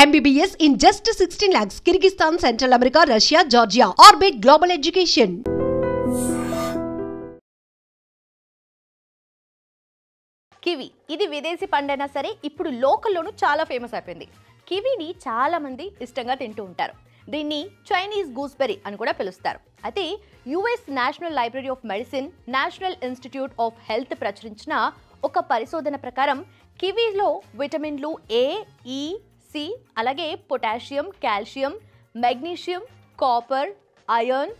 MBBS in just 16 lakhs. Kyrgyzstan, Central America, Russia, Georgia. Orbit Global Education. Kiwi ఇది విదేశీ పండైనా సరే ఇప్పుడు లోకల్లోనూ చాలా ఫేమస్ అయిపోయింది. కివిని చాలా మంది ఇష్టంగా తింటూ ఉంటారు. దీన్ని చైనీస్ గూస్బెర్రీ అని కూడా పిలుస్తారు. అయితే US national library of medicine, national institute of health ప్రచురించిన ఒక పరిశోధన ప్రకారం కివీలో విటమిన్లు ఏ, ఈ, సి, అలాగే potassium, calcium, magnesium, copper, iron,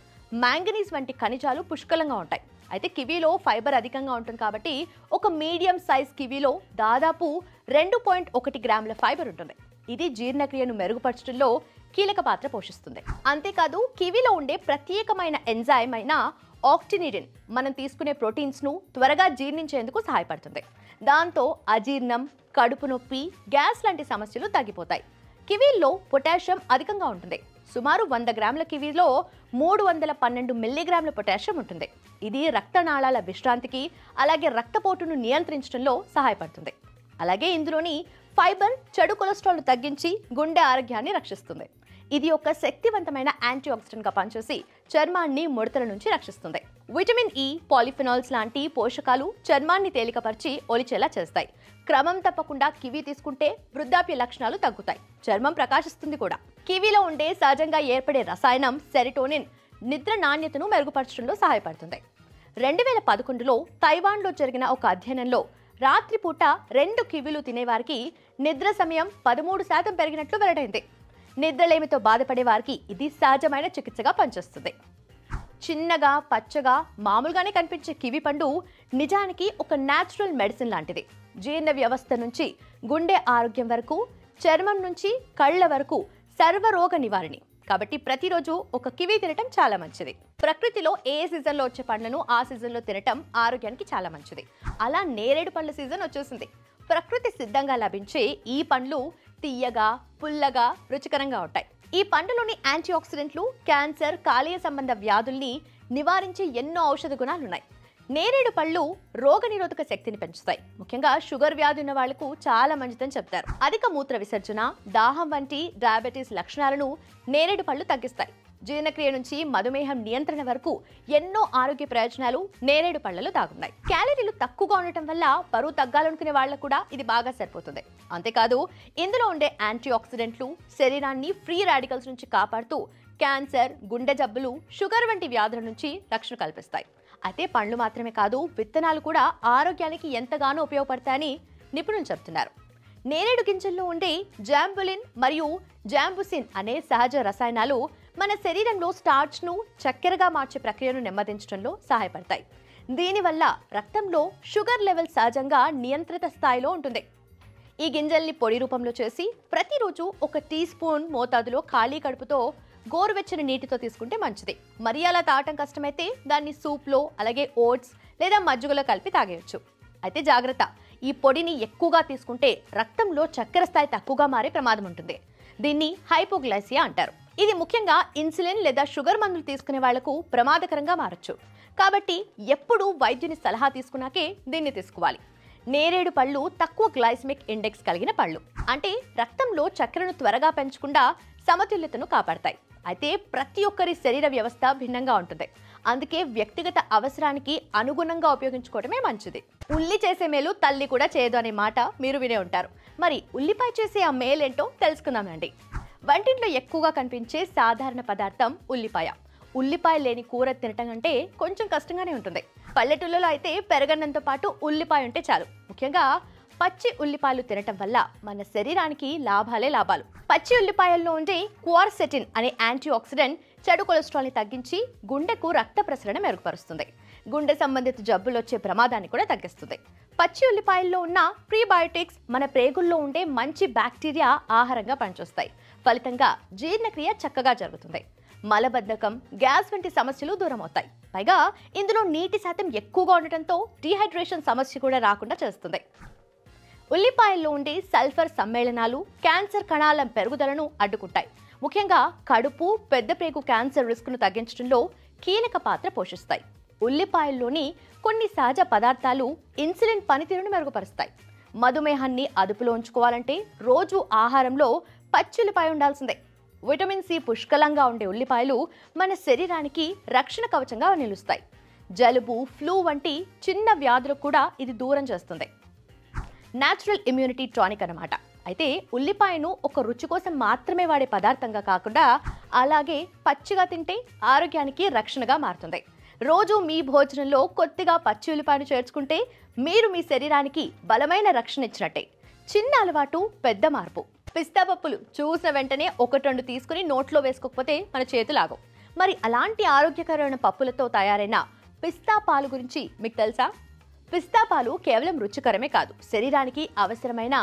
manganese వంటి ఖనిజాలు పుష్కలంగా ఉంటాయి. అయితే కివీలో ఫైబర్ అధికంగా ఉంటుంది కాబట్టి ఒక మీడియం సైజ్ కివీలో దాదాపు 2.1 గ్రాముల ఫైబర్ ఉంటుంది. ఇది జీర్ణక్రియను మెరుగుపరచడంలో కీలక పాత్ర పోషిస్తుంది. అంతేకాదు కివీలో ఉండే ప్రత్యేకమైన ఎంజైమ్ అయిన ఆక్టినిడిన్ మనం తీసుకునే ప్రోటీన్స్ను త్వరగా జీర్ణించేందుకు సహాయపడుతుంది. దాంతో అజీర్ణం, కడుపు నొప్పి, గ్యాస్ లాంటి సమస్యలు తగ్గిపోతాయి. కివీల్లో పొటాషియం అధికంగా ఉంటుంది. సుమారు 100 గ్రాముల కివీలో 312 మిల్లీగ్రాముల పొటాషియం ఉంటుంది. ఇది రక్తనాళాల విశ్రాంతికి, అలాగే రక్తపోటును నియంత్రించడంలో సహాయపడుతుంది. అలాగే ఇందులోని ఫైబర్ చెడు కొలెస్ట్రాల్ను తగ్గించి గుండె ఆరోగ్యాన్ని రక్షిస్తుంది. ఇది ఒక శక్తివంతమైన యాంటీ ఆక్సిడెంట్గా పనిచేసి చర్మాన్ని ముడతల నుంచి రక్షిస్తుంది. విటమిన్ ఇ, పాలిఫినాల్స్ లాంటి పోషకాలు చర్మాన్ని తేలికపరిచి ఒలిచేలా చేస్తాయి. క్రమం తప్పకుండా కివీ తీసుకుంటే వృద్ధాప్య లక్షణాలు తగ్గుతాయి, చర్మం ప్రకాశిస్తుంది కూడా. కివీలో ఉండే సహజంగా ఏర్పడే రసాయనం సెరటోనిన్ నిద్ర నాణ్యతను మెరుగుపరచడంలో సహాయపడుతుంది. 2011లో తైవాన్లో జరిగిన ఒక అధ్యయనంలో రాత్రిపూట 2 కివీలు తినేవారికి నిద్ర సమయం 13% పెరిగినట్లు వెల్లడైంది. నిద్రలేమితో బాధపడే వారికి ఇది సహజమైన చికిత్సగా పనిచేస్తుంది. చిన్నగా, పచ్చగా, మామూలుగానే కనిపించే కివి పండు నిజానికి ఒక న్యాచురల్ మెడిసిన్ లాంటిది. జీర్ణ వ్యవస్థ నుంచి గుండె ఆరోగ్యం వరకు, చర్మం నుంచి కళ్ళ వరకు సర్వరోగ నివారణి. కాబట్టి ప్రతిరోజు ఒక కివి తినటం చాలా మంచిది. ప్రకృతిలో ఏ సీజన్లో వచ్చే పండ్లను ఆ సీజన్లో తినటం ఆరోగ్యానికి చాలా మంచిది. అలా నేరేడు పండ్ల సీజన్ వచ్చేసింది. ప్రకృతి సిద్ధంగా లభించే ఈ పండ్లు తీయగా, పుల్లగా, రుచికరంగా ఉంటాయి. ఈ పండులోని యాంటీ ఆక్సిడెంట్లు క్యాన్సర్, కాలేయ సంబంధ వ్యాధుల్ని నివారించే ఎన్నో ఔషధ గుణాలున్నాయి. నేరేడు పళ్ళు రోగనిరోధక శక్తిని పెంచుతాయి. ముఖ్యంగా షుగర్ వ్యాధి ఉన్న వాళ్లకు చాలా మంచిదని చెప్తారు. అధిక మూత్ర విసర్జన, దాహం వంటి డయాబెటీస్ లక్షణాలను నేరేడు పళ్ళు తగ్గిస్తాయి. జీర్ణక్రియ నుంచి మధుమేహం నియంత్రణ వరకు ఎన్నో ఆరోగ్య ప్రయోజనాలు నేరేడు పళ్లలో దాగున్నాయి. క్యాలరీలు తక్కువగా ఉండటం వల్ల బరువు తగ్గాలనుకునే వాళ్ళకు కూడా ఇది బాగా సరిపోతుంది. అంతేకాదు ఇందులో ఉండే యాంటీ ఆక్సిడెంట్లు శరీరాన్ని ఫ్రీ రాడికల్స్ నుంచి కాపాడుతూ క్యాన్సర్, గుండె జబ్బులు, షుగర్ వంటి వ్యాధుల నుంచి రక్షణ కల్పిస్తాయి. అయితే పండ్లు మాత్రమే కాదు, విత్తనాలు కూడా ఆరోగ్యానికి ఎంతగానో ఉపయోగపడతాయని నిపుణులు చెప్తున్నారు. నేరేడు గింజల్లో ఉండే జాంబులిన్ మరియు జాంబుసిన్ అనే సహజ రసాయనాలు మన శరీరంలో స్టార్చ్ను చక్కెరగా మార్చే ప్రక్రియను నెమ్మదించడంలో సహాయపడతాయి. దీనివల్ల రక్తంలో షుగర్ లెవెల్ సహజంగా నియంత్రిత స్థాయిలో ఉంటుంది. ఈ గింజల్ని పొడి రూపంలో చేసి ప్రతిరోజు 1 టీ స్పూన్ మోతాదులో ఖాళీ కడుపుతో గోరువెచ్చని నీటితో తీసుకుంటే మంచిది. మరి అలా తాగటం కష్టమైతే దాన్ని సూప్లో, అలాగే ఓట్స్ లేదా మజ్జిగలో కలిపి తాగేయచ్చు. అయితే జాగ్రత్త, ఈ పొడిని ఎక్కువగా తీసుకుంటే రక్తంలో చక్కెర స్థాయి తక్కువగా మారే ప్రమాదం ఉంటుంది. దీన్ని హైపోగ్లైసియా అంటారు. ఇది ముఖ్యంగా ఇన్సులిన్ లేదా షుగర్ మందులు తీసుకునే వాళ్లకు ప్రమాదకరంగా మారచ్చు. కాబట్టి ఎప్పుడూ వైద్యుని సలహా తీసుకున్నాకే దీన్ని తీసుకోవాలి. నేరేడు పళ్ళు తక్కువ గ్లైసెమిక్ ఇండెక్స్ కలిగిన పళ్ళు, అంటే రక్తంలో చక్కెరను త్వరగా పెంచకుండా సమతుల్యతను కాపాడతాయి. అయితే ప్రతి ఒక్కరి శరీర వ్యవస్థ భిన్నంగా ఉంటుంది. అందుకే వ్యక్తిగత అవసరానికి అనుగుణంగా ఉపయోగించుకోవడమే మంచిది. ఉల్లి చేసే మేలు తల్లి కూడా చేయదు అనే మాట మీరు వినే ఉంటారు. మరి ఉల్లిపాయ చేసే ఆ మేలేంటో తెలుసుకుందామండి. వంటింట్లో ఎక్కువగా కనిపించే సాధారణ పదార్థం ఉల్లిపాయ. ఉల్లిపాయ లేని కూర తినటం అంటే కొంచెం కష్టంగానే ఉంటుంది. పల్లెటూళ్ళలో అయితే పెరగన్నంతో పాటు ఉల్లిపాయ ఉంటే చాలు. ముఖ్యంగా పచ్చి ఉల్లిపాయలు తినటం వల్ల మన శరీరానికి లాభాలే లాభాలు. పచ్చి ఉల్లిపాయల్లో ఉండే క్వార్సెటిన్ అనే యాంటీ ఆక్సిడెంట్ చెడు కొలెస్ట్రాల్ని తగ్గించి గుండెకు రక్త ప్రసరణ మెరుగుపరుస్తుంది. గుండె సంబంధిత జబ్బులు వచ్చే ప్రమాదాన్ని కూడా తగ్గిస్తుంది. పచ్చి ఉల్లిపాయల్లో ఉన్న ప్రీబయోటిక్స్ మన ప్రేగుల్లో ఉండే మంచి బ్యాక్టీరియా ఆహారంగా పనిచేస్తాయి. ఫలితంగా జీర్ణక్రియ చక్కగా జరుగుతుంది. మలబద్ధకం, గ్యాస్ వంటి సమస్యలు దూరం అవుతాయి. పైగా ఇందులో నీటి శాతం ఎక్కువగా ఉండటంతో డీహైడ్రేషన్ సమస్య కూడా రాకుండా చేస్తుంది. ఉల్లిపాయల్లో ఉండే సల్ఫర్ సమ్మేళనాలు క్యాన్సర్ కణాల పెరుగుదలను అడ్డుకుంటాయి. ముఖ్యంగా కడుపు, పెద్ద ప్రేగు క్యాన్సర్ రిస్క్ను తగ్గించడంలో కీలక పాత్ర పోషిస్తాయి. ఉల్లిపాయల్లోని కొన్ని సహజ పదార్థాలు ఇన్సులిన్ పనితీరును మెరుగుపరుస్తాయి. మధుమేహాన్ని అదుపులో ఉంచుకోవాలంటే రోజు ఆహారంలో పచ్చి ఉల్లిపాయ ఉండాల్సిందే. విటమిన్ సి పుష్కలంగా ఉండే ఉల్లిపాయలు మన శరీరానికి రక్షణ కవచంగా నిలుస్తాయి. జలుబు, ఫ్లూ వంటి చిన్న వ్యాధులకు కూడా ఇది దూరం చేస్తుంది. న్యాచురల్ ఇమ్యూనిటీ టానిక్ అన్నమాట. అయితే ఉల్లిపాయను ఒక రుచి కోసం మాత్రమే వాడే పదార్థంగా కాకుండా అలాగే పచ్చిగా తింటే ఆరోగ్యానికి రక్షణగా మారుతుంది. రోజు మీ భోజనంలో కొద్దిగా పచ్చి ఉల్లిపాయను చేర్చుకుంటే మీరు మీ శరీరానికి బలమైన రక్షణ ఇచ్చినట్టే. చిన్న అలవాటు, పెద్ద మార్పు. పిస్తా పప్పులు చూసిన వెంటనే 1-2 తీసుకుని నోట్లో వేసుకోకపోతే మన చేతులు ఆగవు. మరి అలాంటి ఆరోగ్యకరమైన పప్పులతో తయారైన పిస్తా పాలు గురించి మీకు తెలుసా? పిస్తా పాలు కేవలం రుచికరమే కాదు, శరీరానికి అవసరమైన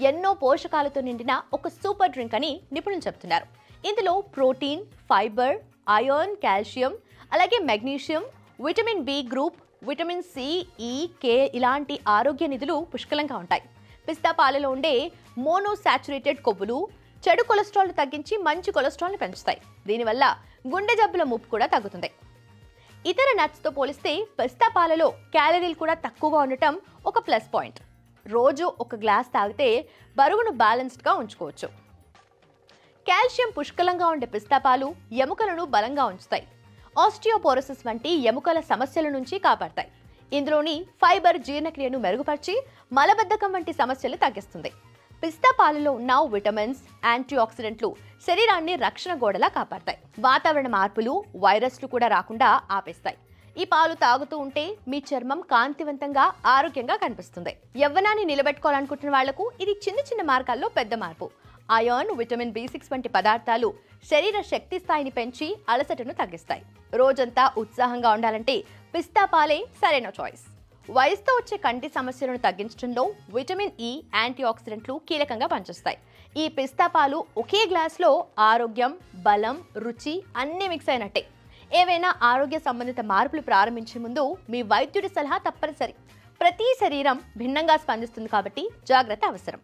ఎన్నో పోషకాలతో నిండిన ఒక సూపర్ డ్రింక్ అని నిపుణులు చెప్తున్నారు. ఇందులో ప్రోటీన్, ఫైబర్, ఐరన్, కాల్షియం, అలాగే magnesium, vitamin B group, vitamin C, E, K ఇలాంటి ఆరోగ్య నిధులు పుష్కలంగా ఉంటాయి. పిస్తా పాలలో ఉండే మోనోసాచురేటెడ్ కొవ్వులు చెడు కొలెస్ట్రాల్ను తగ్గించి మంచి కొలెస్ట్రాల్ను పెంచుతాయి. దీనివల్ల గుండె జబ్బుల ముప్పు కూడా తగ్గుతుంది. ఇతర నట్స్తో పోలిస్తే పిస్తా పాలలో క్యాలరీలు కూడా తక్కువగా ఉండటం ఒక ప్లస్ పాయింట్. రోజు ఒక గ్లాస్ తాగితే బరువును బ్యాలెన్స్డ్గా ఉంచుకోవచ్చు. కాల్షియం పుష్కలంగా ఉండే పిస్తా పాలు ఎముకలను బలంగా ఉంచుతాయి. ఆస్టియోపోరోసిస్ వంటి ఎముకల సమస్యల నుంచి కాపాడతాయి. ఇందులోని ఫైబర్ జీర్ణక్రియను మెరుగుపరిచి మలబద్ధకం వంటి సమస్యలు తగ్గిస్తుంది. పిస్తా పాలలో ఉన్న విటమిన్స్, యాంటీ ఆక్సిడెంట్లు శరీరాన్ని రక్షణ గోడలా కాపాడతాయి. వాతావరణ మార్పులు, వైరస్లు కూడా రాకుండా ఆపేస్తాయి. ఈ పాలు తాగుతూ ఉంటే మీ చర్మం కాంతివంతంగా, ఆరోగ్యంగా కనిపిస్తుంది. యవ్వనాన్ని నిలబెట్టుకోవాలనుకుంటున్న వాళ్లకు ఇది చిన్న చిన్న మార్గాల్లో పెద్ద మార్పు. ఐరన్, విటమిన్ B6 వంటి పదార్థాలు శరీర శక్తి స్థాయిని పెంచి అలసటను తగ్గిస్తాయి. రోజంతా ఉత్సాహంగా ఉండాలంటే పిస్తా పాలే సరైన చాయిస్. వయసుతో వచ్చే కంటి సమస్యలను తగ్గించడంలో విటమిన్ ఈ, యాంటీ ఆక్సిడెంట్లు కీలకంగా పనిచేస్తాయి. ఈ పిస్తా పాలు ఒకే గ్లాసులో ఆరోగ్యం, బలం, రుచి అన్నీ మిక్స్ అయినట్టే. ఏవైనా ఆరోగ్య సంబంధిత మార్పులు ప్రారంభించే ముందు మీ వైద్యుడి సలహా తప్పనిసరి. ప్రతి శరీరం భిన్నంగా స్పందిస్తుంది కాబట్టి జాగ్రత్త అవసరం.